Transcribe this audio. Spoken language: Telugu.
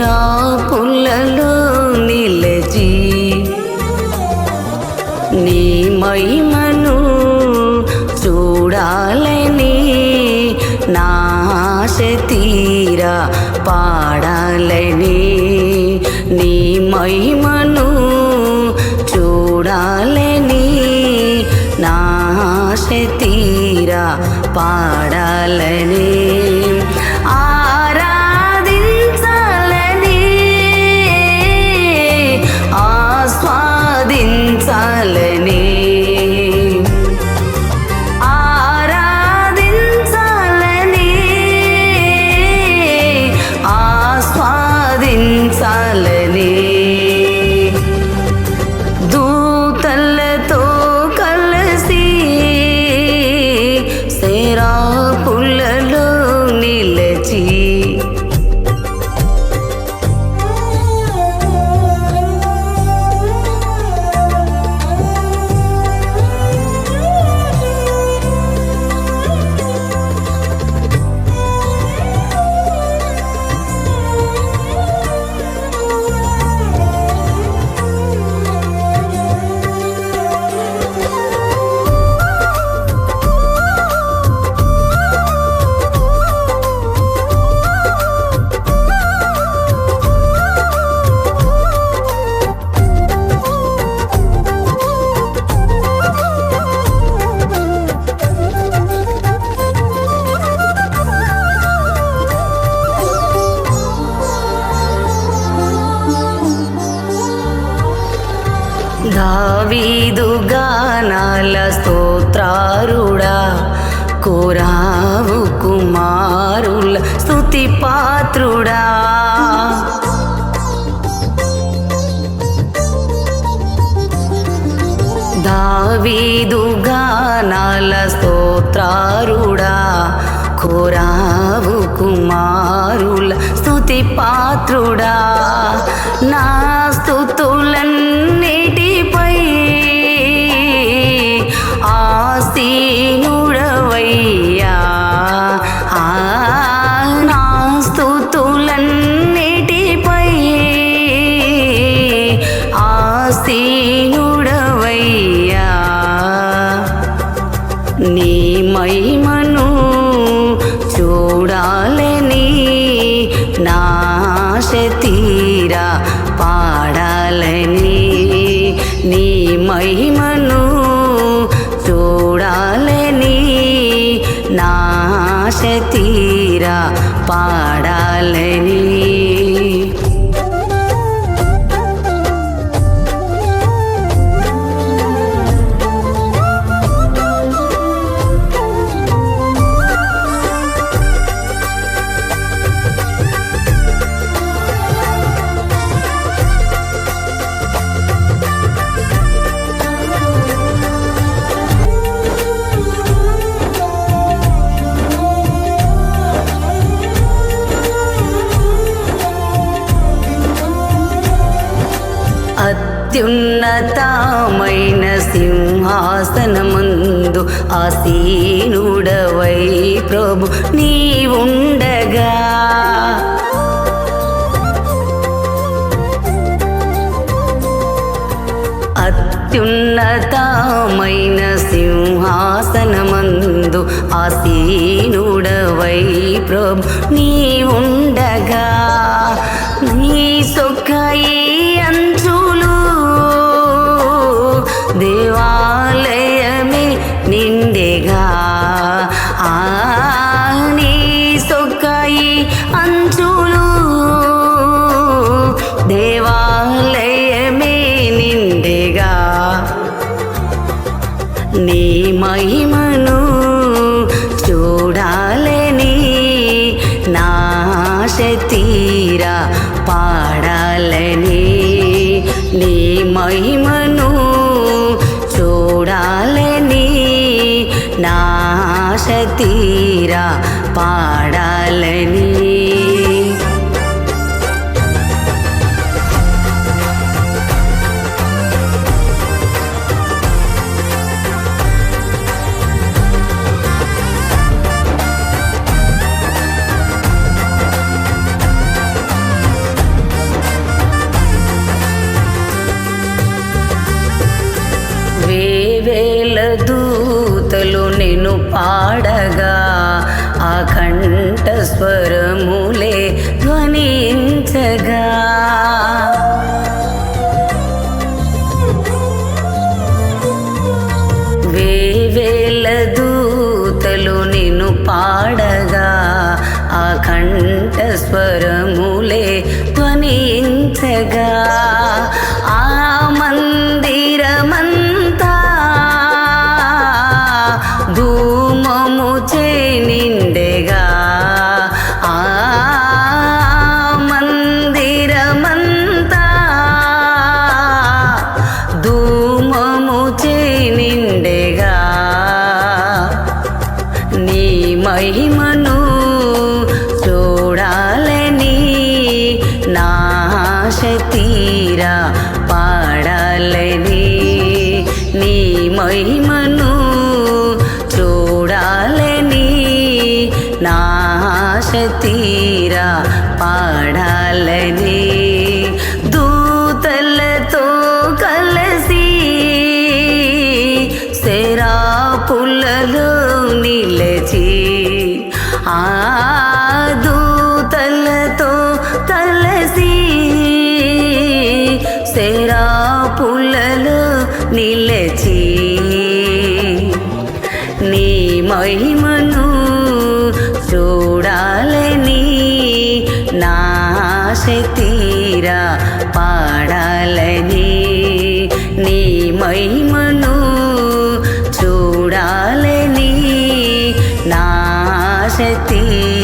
సేరాపులలో నిలచి నీ మహిమను చూడాలని నా ఆశ తీరా పాడాలని నీ మహిమను చూడాలని నా ఆశ తీరా పాడాలని ఆరాధించాలని ఆస్వాదించాలని ఆరాధించాలని ఆస్వాదించాలని దూతలతో కలిసి సేరాపులలో నిలచి దావీదు గానాల స్తోత్రారుడా కోరావు కుమారుల స్తుతి పాత్రుడా దావీదు గానాల స్తోత్రారుడా కోరావు కుమారుల స్తుతి పాత్రుడా నా స్తుతులన్నిటిపై ఆసీనుడవయ్యా నా స్తుతులన్నిటిపై ఆసీనుడవయ్యా నీ మహిమను చూడాలని నా ఆశ తీరా పాడాలని నీ మహిమను చూడాలని నా ఆశ తీరా పాడాలని అత్యున్నతమైన సింహాసనమందు ఆసీనుడవై ప్రభు నీవుండగా అత్యున్నతమైన సింహాసనమందు ఆసీనుడవై ప్రభు నీవుండగా నీ సొక్కయి అంచులు దేవాలయమే నిండెగా నీ సొక్కయి అంచులు దేవాలయమే నిండెగా నీ మహిమను చూడాలని నా ఆశ తీరా పాడాలని నీ మహిమను చూడాలని నా ఆశ తీరా పాడాలని నేను పాడగా ఆ కంఠస్వరములే ధ్వనించగా వేవేల దూతలు నిన్ను పాడగా ఆ కంఠస్వరములే ధ్వనించగా ఆ మందిరమంతా ధూమము చే నిండెగా ఆ మందిరమంతా ధూమము చే నిండెగా నీ మహిమను చూడాలని నా ఆశ తీరా పాడాలని నీ మహిమను చూడాలని నా ఆశ తీరా పాడాలని దూతలతో కలిసి సెరాపులలో నిలచి ఆ దూతలతో కలిసి సెరాపులలో నిలచి నీ మహిమను చూడాలని నా ఆశ తీరా పాడాలని నీ మహిమను చూడాలని నా ఆశ తీరా